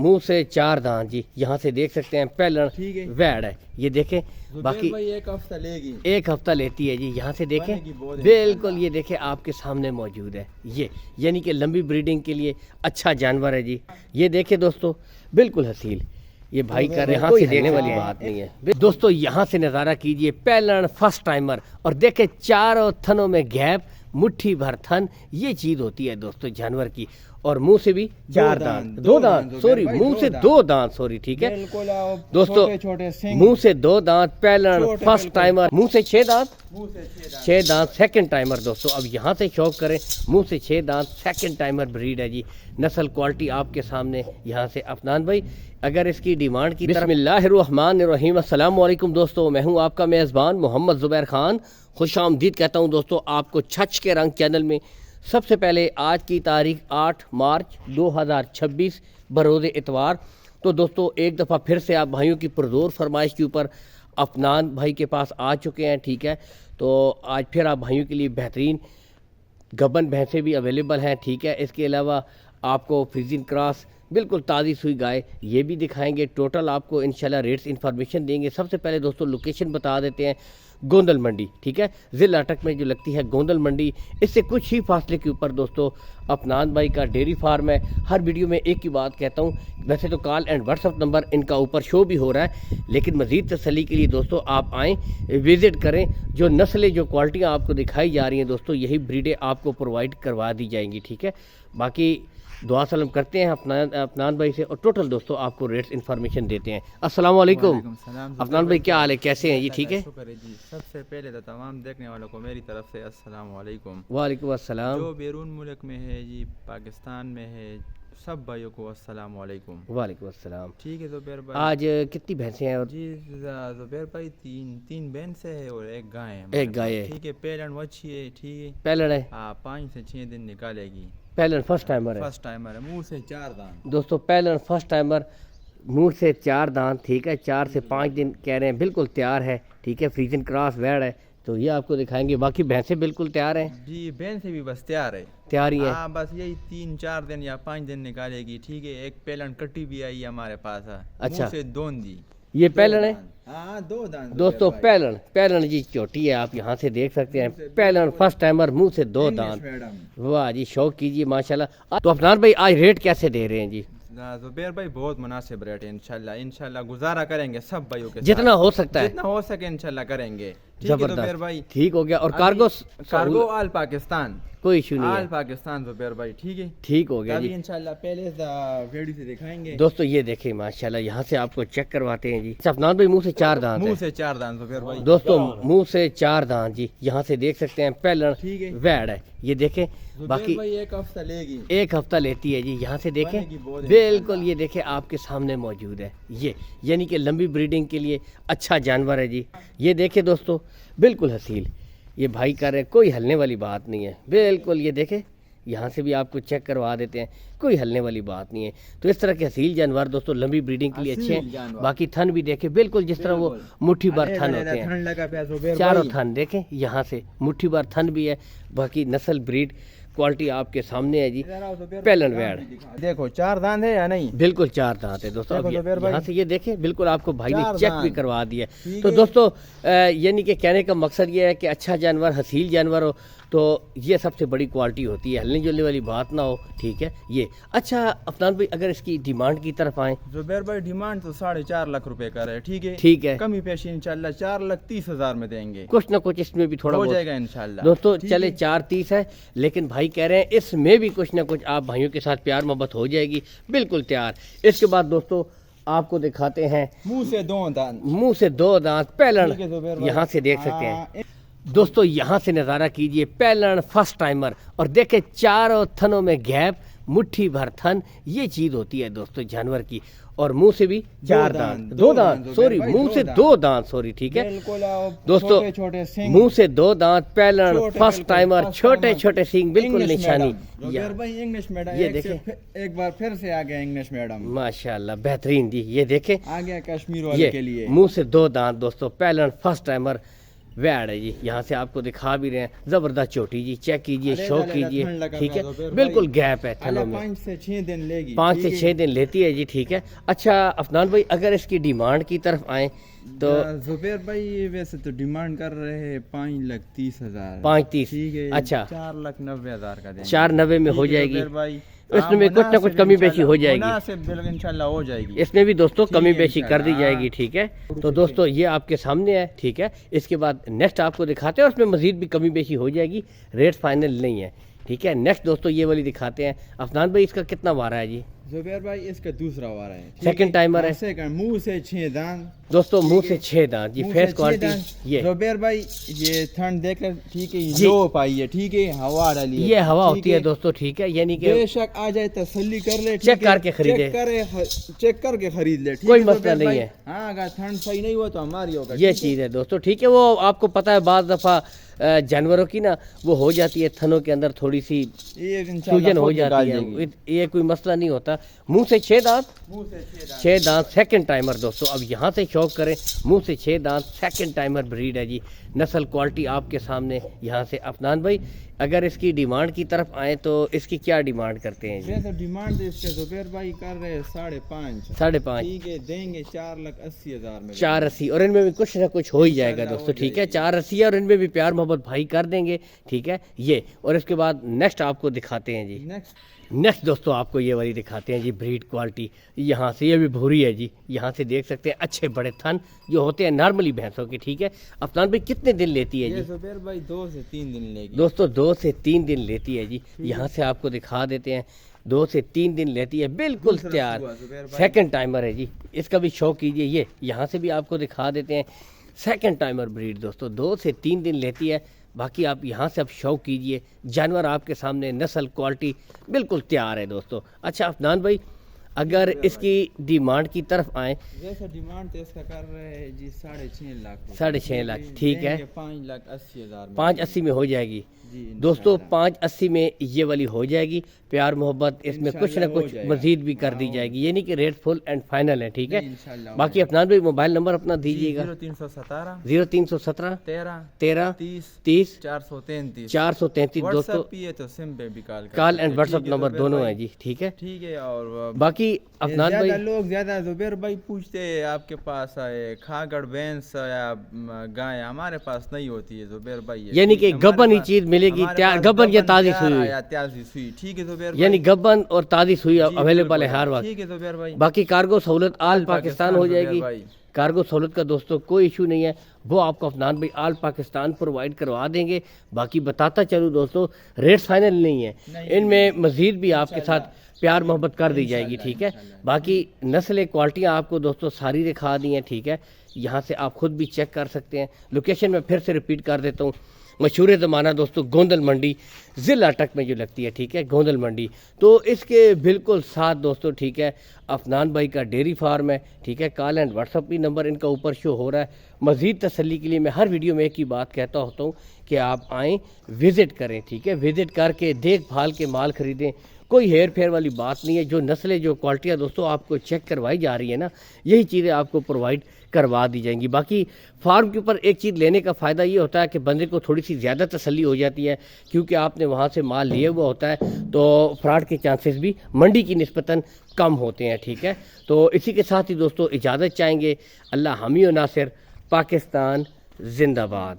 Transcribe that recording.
मुंह से 4 दांत जी, यहाँ से देख सकते हैं पहलड़ वैड़ है, ये देखें। बाकी एक हफ्ता लेगी, 1 हफ्ता लेती है जी, यहाँ से देखें बिल्कुल, ये देखें आपके सामने मौजूद है ये, यानी कि लंबी ब्रीडिंग के लिए अच्छा जानवर है जी। ये देखें दोस्तों बिल्कुल हसील, ये भाई कर रहे हैं, यहाँ से देखने वाली बात नहीं है दोस्तों। यहाँ से नज़ारा कीजिए पहलड़ फर्स्ट टाइमर, और देखें चारों थनों में गैप, मुट्ठी भर थन, ये चीज़ होती है दोस्तों जानवर की। और मुंह से भी 4 दांत, 2 दांत सॉरी, मुंह से 2 दांत सॉरी, ठीक है दोस्तों, मुंह से 2 दांत पहलड़ फर्स्ट टाइमर, मुंह से 6 दांत, 6 दांत सेकंड टाइमर दोस्तों। अब यहाँ से शौक करें, मुंह से 6 दांत सेकंड टाइमर ब्रीड है जी। नस्ल क्वालिटी आपके सामने यहाँ से। अफनान भाई अगर इसकी डिमांड की बिस्मिल्लाहिर्रहमानिर्रहीम, अस्सलाम वालेकुम दोस्तों, मैं हूँ आपका मेज़बान मोहम्मद ज़ुबैर खान, खुश आमदीद कहता हूँ दोस्तों आपको छच के रंग चैनल में। सबसे पहले आज की तारीख 8 मार्च 2026 बरोज़ इतवार। तो दोस्तों एक दफ़ा फिर से आप भाइयों की पुरज़ोर फरमाइश के ऊपर अफनान भाई के पास आ चुके हैं, ठीक है। तो आज फिर आप भाइयों के लिए बेहतरीन गबन भैंसें भी अवेलेबल हैं, ठीक है। इसके अलावा आपको फ्रीजिंग क्रॉस बिल्कुल ताज़ी सुई गाय ये भी दिखाएंगे। टोटल आपको इंशाल्लाह रेट्स इन्फॉर्मेशन देंगे। सबसे पहले दोस्तों लोकेशन बता देते हैं, गोंदल मंडी, ठीक है, ज़िला अटक में जो लगती है गोंदल मंडी, इससे कुछ ही फासले के ऊपर दोस्तों अफनान भाई का डेयरी फार्म है। हर वीडियो में एक ही बात कहता हूँ, वैसे तो कॉल एंड व्हाट्सअप नंबर इनका ऊपर शो भी हो रहा है, लेकिन मज़ीद तसल्ली के लिए दोस्तों आप आएँ, विज़िट करें। जो नस्लें जो क्वालिटियाँ आपको दिखाई जा रही हैं दोस्तों, यही ब्रीडें आपको प्रोवाइड करवा दी जाएंगी, ठीक है। बाकी दुआ सलाम करते हैं अफनान भाई से, और टोटल दोस्तों आपको रेट्स इन्फॉर्मेशन देते हैं। अस्सलाम वालेकुम अफनान भाई, क्या हाल है, कैसे हैं जी, ठीक है जी। सबसे पहले तो तमाम देखने वालों को मेरी तरफ से अस्सलाम वालेकुम। वालेकुम अस्सलाम। जो बैरून मुल्क में है जी, पाकिस्तान में है, सब भाइयों को अस्सलाम वालेकुम। वालेकुम अस्सलाम। ठीक है ज़ुबैर भाई, आज कितनी भैंसें हैं? जी ज़ुबैर भाई तीन भैंसें है और एक गाय है। एक गाय है, ठीक है। पहलड़ वच्छी है, ठीक है, पहलड़ है, हाँ 5 से 6 दिन निकालेगी। पहलड़ फर्स्ट टाइमर है, फर्स्ट टाइमर है, मुंह से 4 दांत दोस्तों। पहलड़ फर्स्ट टाइमर, मुंह से 4 दांत, ठीक है। 4 से 5 दिन कह रहे हैं, बिल्कुल तैयार है, ठीक है। फ्रीजन क्रॉस वैड़ है, तो ये आपको दिखाएंगे। बाकी भैंसें बिल्कुल तैयार हैं जी, भैंसें भी बस तैयार है, तैयार ही है, हाँ बस यही 3-4 दिन या 5 दिन निकालेगी, ठीक है। एक पहलड़ कट्टी भी आई है हमारे पास है, अच्छा, मुंह से दोंदी, ये पहलड़ है, हाँ 2 दांत दोस्तों। पहलड़ जी चोटी है, आप यहाँ से देख सकते हैं। पहलड़ फर्स्ट टाइमर, मुंह से 2 दांत, वाह जी, शौक कीजिए माशाल्लाह। तो अफनान भाई आज रेट कैसे दे रहे हैं जी? ज़ुबैर भाई बहुत मुनासिब रेट है, इंशाल्लाह गुजारा करेंगे सब भाइयों के साथ, जितना हो सकता है, जितना हो सके इंशाल्लाह करेंगे, ठीक है ज़ुबैर भाई। ठीक हो गया। और कार्गो आल पाकिस्तान, कोई इशू नहीं आल है, पाकिस्तान ज़ुबैर भाई, ठीक है, ठीक हो गया जी। इंशाल्लाह पहले वीडियो से दिखाएंगे दोस्तों। ये देखें माशाल्लाह, यहाँ से आपको चेक करवाते हैं जी। अफनान भाई मुंह से 4 दांत, मुंह से 4 दांत ज़ुबैर भाई, दोस्तों, मुंह से 4 दांत जी, यहाँ से देख सकते हैं। पहलड़ वैड़ है, ये देखें। बाकी 1 हफ्ता लेगी, 1 हफ्ता लेती है जी, यहाँ से देखें बिल्कुल, ये देखें आपके सामने मौजूद है ये, यानी कि लंबी ब्रीडिंग के लिए अच्छा जानवर है जी। ये देखें दोस्तों बिल्कुल हसील, ये भाई कर रहे हैं, कोई हलने वाली बात नहीं है, बिल्कुल। ये देखें यहाँ से भी आपको चेक करवा देते हैं, कोई हलने वाली बात नहीं है। तो इस तरह के हसील जानवर दोस्तों लंबी ब्रीडिंग के लिए अच्छे हैं। बाकी थन भी देखें बिल्कुल जिस तरह वो मुट्ठी भर थन होते हैं, चारों थन देखें, यहाँ से मुट्ठी भर थन भी है। बाकी नस्ल ब्रीड क्वालिटी आपके सामने है जी। पहलड़ वैड़ देखो 4 दांत है या नहीं, बिल्कुल 4 दांत है दोस्तों। अब यहाँ से ये देखें बिल्कुल आपको भाई ने चेक भी करवा दिया है। तो दोस्तों यानी कि कहने का मकसद ये है कि अच्छा जानवर, हसील जानवर हो तो ये सबसे बड़ी क्वालिटी होती है, हलने जुलने वाली बात ना हो, ठीक है। ये अच्छा अफनान भाई अगर इसकी डिमांड की तरफ आए, ज़ुबैर भाई डिमांड तो 4.5 लाख रुपए का है, ठीक है, ठीक है, कमी पेशी इंशाल्लाह 4,30,000 में देंगे, कुछ ना कुछ इसमें भी थोड़ा हो जाएगा इंशाल्लाह दोस्तों। चले 4.30 है, लेकिन भाई कह रहे हैं इसमें भी कुछ ना कुछ आप भाइयों के साथ प्यार मोहब्बत हो जाएगी, बिल्कुल तैयार। इसके बाद दोस्तों आपको दिखाते हैं मुंह से 2 दांत, मुंह से 2 दांत पहलड़, यहाँ से देख सकते हैं दोस्तों। यहाँ से नज़ारा कीजिए पहलड़ फर्स्ट टाइमर, और देखें चारों थनों में गैप, मुट्ठी भर थन, ये चीज़ होती है दोस्तों जानवर की। और मुंह से भी 4 दांत, 2 दांत सॉरी, मुंह से 2 दांत सॉरी, ठीक है दोस्तों। मुंह से 2 दांत, पहलड़ फर्स्ट टाइमर, छोटे छोटे सींग, बिल्कुल निशानी। इंग्लिश मैडम, ये देखें एक बार फिर से आ गया इंग्लिश मैडम, माशाल्लाह बेहतरीन जी। ये देखें आ गया कश्मीर वाले के लिए। मुंह से 2 दांत दोस्तों, पहलड़ फर्स्ट टाइमर ویڑ ہے جی، یہاں سے آپ کو دکھا بھی رہے ہیں، زبردست چوٹی جی، چیک کیجئے، شو کیجئے، ٹھیک ہے، بالکل گیپ ہے تھنوں میں، 5 سے 6 دن لے گی، 5 سے 6 دن لیتی ہے جی، ٹھیک ہے۔ اچھا افنان بھائی اگر اس کی ڈیمانڈ کی طرف آئیں تو زبیر بھائی ویسے تو ڈیمانڈ کر رہے ہیں 5,30,000، 5.30، ٹھیک ہے، اچھا 4,90,000 کا دیں گے، 4.90 میں ہو جائے گی، زبیر بھائی اس میں کچھ نہ کچھ کمی بیشی ہو جائے گی، مناسب انشاءاللہ ہو جائے گی، اس میں بھی دوستوں کمی ہے بیشی کر دی جائے انشاءاللہ۔ گی، ٹھیک ہے۔ تو دوستوں یہ آپ کے سامنے ہے، ٹھیک ہے، اس کے بعد نیکسٹ آپ کو دکھاتے ہیں، اس میں مزید بھی کمی بیشی ہو جائے گی، ریٹ فائنل نہیں ہے، ٹھیک ہے۔ نیکسٹ دوستوں یہ والی دکھاتے ہیں، افنان بھائی اس کا کتنا وارہ ہے جی؟ زبیر بھائی اس کا دوسرا وارہ ہے، سیکنڈ ٹائمر ہے سیکنڈ، منہ سے 6 دان، دوستوں، منہ سے 6 دانت جی، منہ فیس سے 6 کوالٹی دان۔ یہ زبیر بھائی یہ ٹھنڈ دیکھ کر، ٹھیک ہے، جی۔ لو پائی ہے، ٹھیک ہے، ہوا ڈالی ہے، یہ ہوا ٹھیک ہوتی ہے دوستوں، ٹھیک ہے، یعنی کہ بے شک آ جائے تسلی کر لے، چیک کر کے خریدے، چیک کر کے خرید لے، ٹھیک کوئی ہے مسئلہ زبیر نہیں بھائی؟ ہے، ہاں اگر ٹھنڈ صحیح نہیں ہوا تو ہماری ہوگا، یہ ٹھیک ہے؟ چیز ہے دوستوں، ٹھیک ہے۔ وہ آپ کو پتہ ہے بعض دفعہ جانوروں کی نا وہ ہو جاتی ہے تھنوں کے اندر تھوڑی سی یہ انشاءاللہ سوجن ہو خود نکال جاتی جائے گی۔ ہے، یہ کوئی مسئلہ نہیں ہوتا۔ منہ سے 6 دانت، منہ سے 6 دان، 6 دانت سیکنڈ ٹائمر دوستوں، اب یہاں سے شوق کریں، منہ سے 6 دانت سیکنڈ ٹائمر بریڈ ہے جی، نسل کوالٹی آپ کے سامنے یہاں سے۔ افنان بھائی اگر اس کی ڈیمانڈ کی طرف آئیں تو اس کی کیا ڈیمانڈ کرتے ہیں جی؟ ویسے ڈیمانڈ اس کے زبیر بھائی کر رہے ہیں 5.5، 5.5، ٹھیک ہے، دیں گے 4,80,000 میں، 480، اور ان میں بھی کچھ نہ کچھ ہو ہی جائے گا دوستوں، ٹھیک ہے، 480 اور ان میں بھی پیار محبت بھائی کر دیں گے، ٹھیک ہے یہ۔ اور اس کے بعد نیکسٹ آپ کو دکھاتے ہیں جی، نیکسٹ دوستوں آپ کو یہ والی دکھاتے ہیں جی، بریڈ کوالٹی یہاں سے، یہ بھی بھوری ہے جی، یہاں سے دیکھ سکتے ہیں اچھے بڑے تھن جو ہوتے ہیں نارملی بھینسوں کے، ٹھیک ہے۔ افنان بھائی کتنے دن لیتی ہے یہ جی؟ زبیر بھائی 2 سے 3 دن لے گی دوستوں 2 سے 3 دن لیتی ہے جی، یہاں سے آپ کو دکھا دیتے ہیں، 2 سے 3 دن لیتی ہے، بالکل دوسرا تیار، سوا زبیر بھائی۔ سیکنڈ ٹائمر ہے جی، اس کا بھی شوق کیجئے، یہ یہاں سے بھی آپ کو دکھا دیتے ہیں، سیکنڈ ٹائمر بریڈ دوستوں، 2 سے 3 دن لیتی ہے، باقی آپ یہاں سے اب شوق کیجئے، جانور آپ کے سامنے، نسل کوالٹی بالکل تیار ہے دوستوں۔ اچھا افنان بھائی اگر اس کی ڈیمانڈ کی طرف آئیں، جیسا ڈیمانڈ تو اس کا کر رہے ہیں جی 6.5 لاکھ، 6.5 لاکھ، ٹھیک ہے، 5,80,000 میں، 580 میں ہو جائے گی جی دوستوں، 580 میں یہ والی ہو جائے گی، پیار محبت اس میں کچھ نہ انشاءاللہ ہو کچھ جائے گا، مزید بھی کر دی جائے گی، یعنی کہ ریٹ فل اینڈ فائنل ہے، ٹھیک ہے۔ انشاءاللہ باقی افنان بھائی موبائل نمبر اپنا دیجیے گا، 0317 0317 13 13 30 30 433 433 واٹس دوستوں، ایپ بھی ہے تو سم پہ بھی کال کال اینڈ واٹس ایپ نمبر دونوں ہیں جی، ٹھیک ہے۔ ٹھیک ہے، اور باقی افنان بھائی زیادہ لوگ زیادہ زبیر بھائی پوچھتے ہیں آپ کے پاس آئے کھاگڑ بینس یا گائے، ہمارے پاس نہیں ہوتی ہے زبیر بھائی، یعنی کہ گبن ہی چیز ملے گی، گبن یا تازی سوئی ہوئی، تازی سوئی، ٹھیک ہے زبیر بھائی، یعنی گبن اور تازی سوئی اویلیبل ہے ہر وقت، ٹھیک ہے زبیر بھائی۔ باقی کارگو سہولت آل پاکستان ہو جائے گی، بھائی کارگو سہولت کا دوستوں کوئی ایشو نہیں ہے، وہ آپ کو افنان بھائی آل پاکستان پرووائڈ کروا دیں گے۔ باقی بتاتا چلوں دوستوں ریٹ فائنل نہیں ہے، ان میں مزید بھی آپ کے ساتھ پیار محبت کر دی جائے گی، ٹھیک ہے۔ باقی نسل کوالٹیاں آپ کو دوستوں ساری دکھا دی ہیں، ٹھیک ہے، یہاں سے آپ خود بھی چیک کر سکتے ہیں۔ لوکیشن میں پھر سے ریپیٹ کر دیتا ہوں، مشہور زمانہ دوستوں گوندل منڈی ضلع اٹک میں جو لگتی ہے، ٹھیک ہے، گوندل منڈی، تو اس کے بالکل ساتھ دوستوں، ٹھیک ہے، افنان بھائی کا ڈیری فارم ہے، ٹھیک ہے، کال اینڈ واٹس ایپ بھی نمبر ان کا اوپر شو ہو رہا ہے۔ مزید تسلی کے لیے میں ہر ویڈیو میں ایک ہی بات کہتا ہوتا ہوں کہ آپ آئیں، وزٹ کریں، ٹھیک ہے، وزٹ کر کے دیکھ بھال کے مال خریدیں، کوئی ہیر پھیر والی بات نہیں ہے، جو نسلیں جو کوالٹیاں دوستوں آپ کو چیک کروائی جا رہی ہیں نا، یہی چیزیں آپ کو پرووائڈ کروا دی جائیں گی۔ باقی فارم کے اوپر ایک چیز لینے کا فائدہ یہ ہوتا ہے کہ بندے کو تھوڑی سی زیادہ تسلی ہو جاتی ہے، کیونکہ آپ نے وہاں سے مال لیا ہوا ہوتا ہے، تو فراڈ کے چانسز بھی منڈی کی نسبتاً کم ہوتے ہیں، ٹھیک ہے۔ تو اسی کے ساتھ ہی دوستوں اجازت چاہیں گے، اللہ حامی و ناصر، پاکستان زندہ باد۔